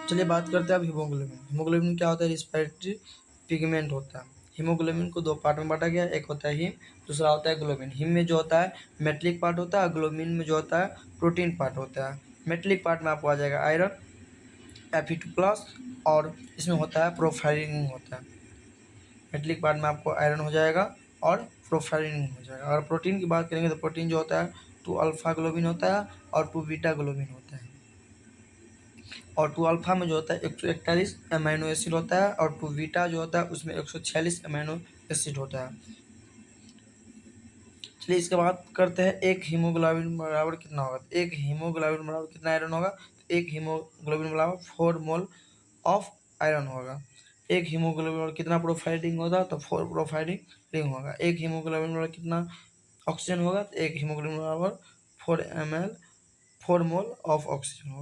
चलिए बात करते हैं अब हीमोग्लोबिन। हीमोग्लोबिन क्या होता है? रिस्पिरेटरी पिगमेंट होता है। हीमोग्लोबिन को दो पार्ट में बांटा गया है, एक होता है हीम, दूसरा होता है ग्लोबिन। हीम में जो होता है मेटलिक पार्ट होता है, ग्लोबिन में जो होता है प्रोटीन पार्ट होता है। मेटलिक पार्ट में आपको आ जाएगा आयरन, Fe2+, और इसमें होता है प्रोफाइलिन होता है। मेटलिक पार्ट में आपको आयरन हो जाएगा और प्रोफाइलिन हो जाएगा। अगर प्रोटीन की बात करेंगे तो प्रोटीन जो होता है 2 अल्फा ग्लोबिन होता है और 2 बीटा ग्लोबिन होता है। और 2 अल्फा में जो होता है 141 अमीनो एसिड होता है और 2 बीटा जो होता है उसमें 146 अमीनो एसिड होता है। चलिए इसके बाद करते हैं एक हीमोग्लोबिन बराबर कितना होगा। एक हीमोग्लोबिन बराबर कितना आयरन होगा? तो एक हीमोग्लोबिन बराबर 4 मोल ऑफ आयरन होगा। एक हीमोग्लोबिन बराबर कितना प्रोफाइलिंग होगा? तो 4 प्रोफाइलिंग रिंग होगा। एक हीमोग्लोबिन बराबर कितना ऑक्सीजन होगा? तो एक हीमोग्लोबिन बराबर 4 मोल ऑफ ऑक्सीजन होगा।